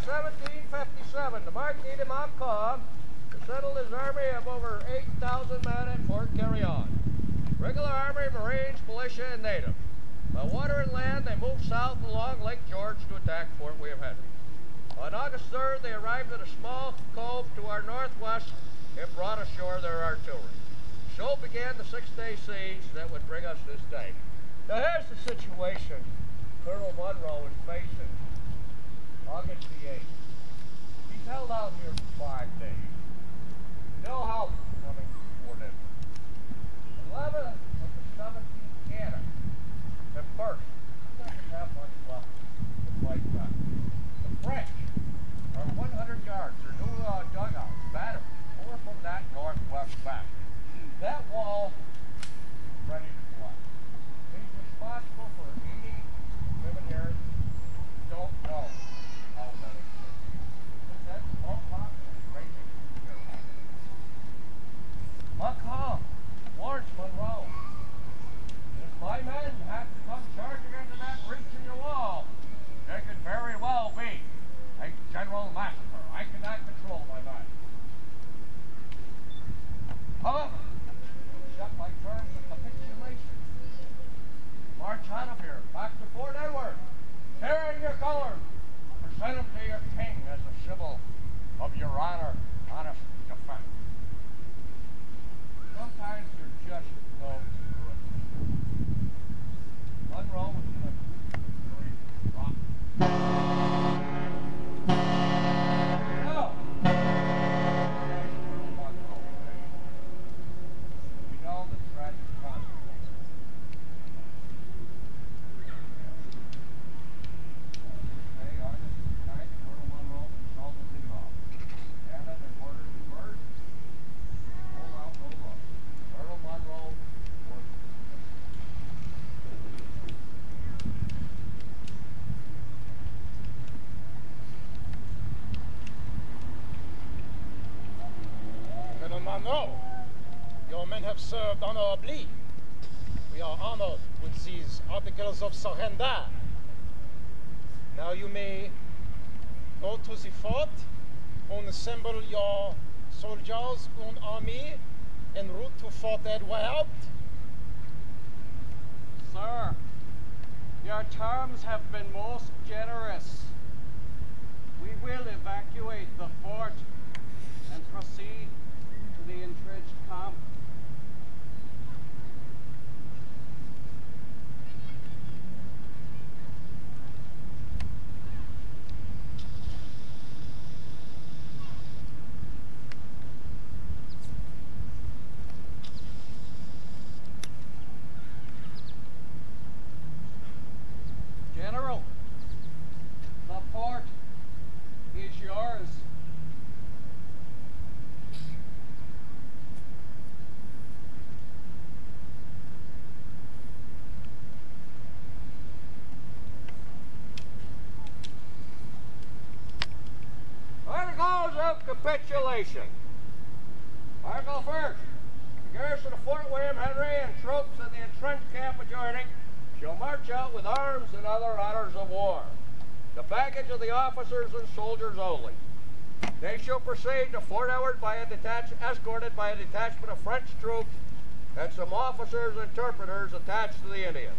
1757, the Marquis de Montcalm settled his army of over 8,000 men at Fort Carillon. Regular army, Marines, militia, and native. By water and land, they moved south along Lake George to attack Fort William Henry. On August 3rd, they arrived at a small cove to our northwest and brought ashore their artillery. So began the six-day siege that would bring us this day. Now here's the situation Colonel Munro is facing. August the 8th. He's held out here for 5 days. No help coming for them. 11 of the 17 cannon have burst. He doesn't have much left to fight back. The French are 100 yards. Their new dugouts, battered, over from that northwest back. That wall is ready to collapse. He's responsible for 80 women here. Don't know how many. That's Montcalm racing. Montcalm warns Munro. If my men have to come charging into that breach in your wall, there could very well be a general massacre. I cannot control my men. However, accept my terms of capitulation. March out of here, back to Fort Edward, carrying your colors. Present them to your king as a symbol of your honor, honest defense. Sometimes you're just no good. Munro was in a very rock. You know the tragic consequences. Tuesday, August 9th, Colonel Munro consulted the law. Canada and ordered diversion. Hold out no longer. Colonel Munro was Colonel Munro, your men have served honorably. We are honored with these articles of surrender. Now you may go to the fort, assemble your soldiers and army en route to Fort Edward. Sir, your terms have been most generous. We will evacuate the fort and proceed to the entrenched camp. General, the fort is yours. Articles of capitulation. Article 1st. The garrison of Fort William Henry and troops in the entrenched camp adjoining shall march out with arms and other honors of war. The baggage of the officers and soldiers only. They shall proceed to Fort Edward escorted by a detachment of French troops and some officers and interpreters attached to the Indians,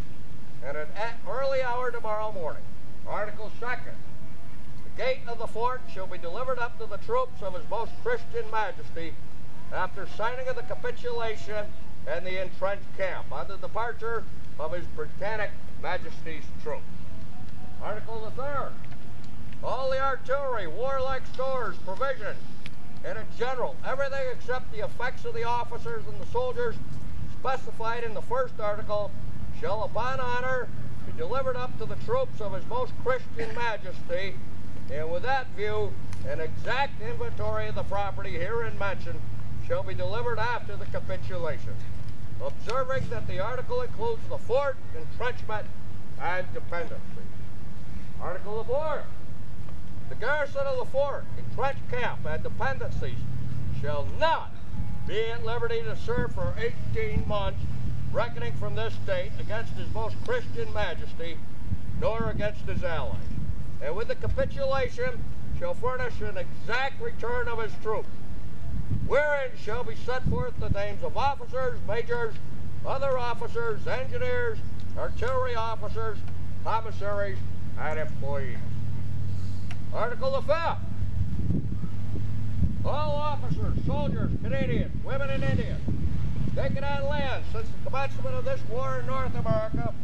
at an early hour tomorrow morning. Article 2nd. The gate of the fort shall be delivered up to the troops of His Most Christian Majesty after signing of the capitulation and the entrenched camp on the departure of His Britannic Majesty's troops. Article the 3rd. All the artillery, warlike stores, provisions, and in general, everything except the effects of the officers and the soldiers specified in the first article shall upon honor be delivered up to the troops of His Most Christian Majesty, and with that view, an exact inventory of the property herein mentioned shall be delivered after the capitulation, observing that the article includes the fort, entrenchment, and dependency. Article of 4. The garrison of the fort, entrenched camp, and dependencies shall not be at liberty to serve for 18 months, reckoning from this date, against His Most Christian Majesty, nor against his allies. And with the capitulation shall furnish an exact return of his troops, wherein shall be set forth the names of officers, majors, other officers, engineers, artillery officers, commissaries, and employees. Article the 5th. All officers, soldiers, Canadians, women, and Indians taken on land since the commencement of this war in North America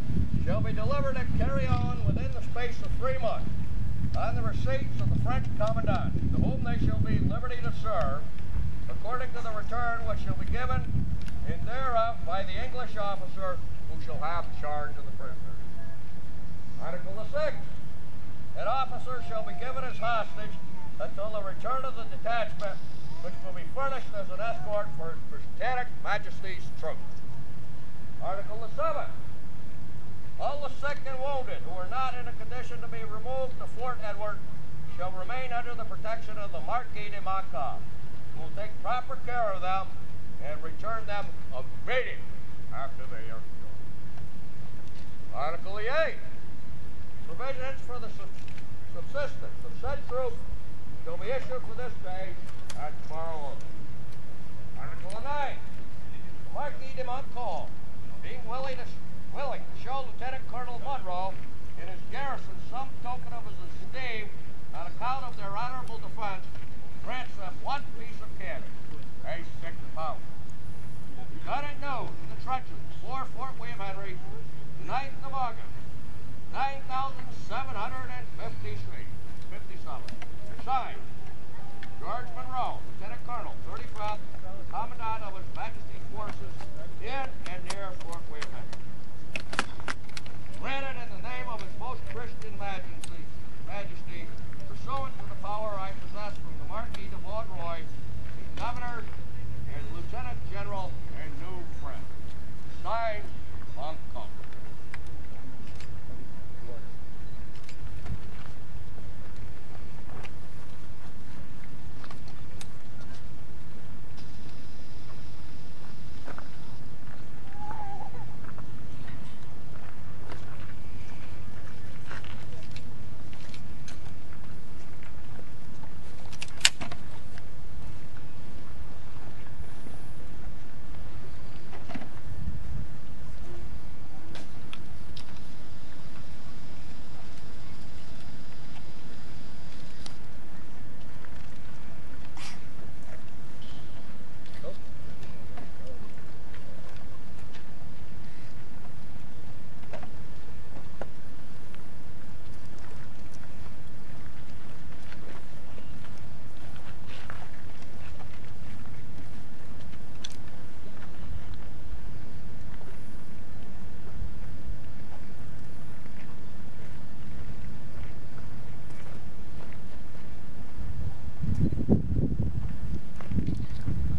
shall be delivered and carry on within the space of 3 months on the receipts of the French commandant, to whom they shall be at liberty to serve, according to the return which shall be given in thereof by the English officer who shall have charge of the prisoners. Article the 6th. An officer shall be given as hostage until the return of the detachment, which will be furnished as an escort for His Britannic Majesty's troops. Article the 7th. All the sick and wounded who are not in a condition to be removed to Fort Edward shall remain under the protection of the Marquis de Montcalm, who will take proper care of them and return them immediately after they are killed. Article the 8th. Provisions for the subsistence of said troops shall be issued for this day and tomorrow only. Article the 9th. The Marquis de Montcalm, being willing to show Lieutenant Colonel Munro in his garrison some token of his esteem on account of their honorable defense, grants them 1 piece of cannon, a 6 pound. Done at noon in the trenches before Fort William Henry, the 9th of August, 9,757. Signed, George Munro, Lieutenant Colonel, 35th, Commandant of His Majesty's forces in and near Fort William Henry. Granted in the name of His Most Christian Majesty, pursuant to the power I possess from the Marquis de Montcalm, Governor and Lieutenant General and new friend. Signed, Montcalm.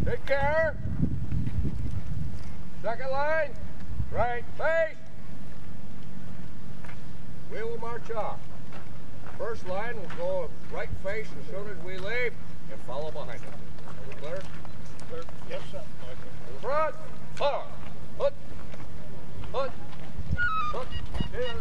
Take care. Second line, right face. We will march off. First line will go right face as soon as we leave and follow behind us. Are we clear? Clear. Yes, sir. To the front. Forward. Hook. Hook. Hook. Here.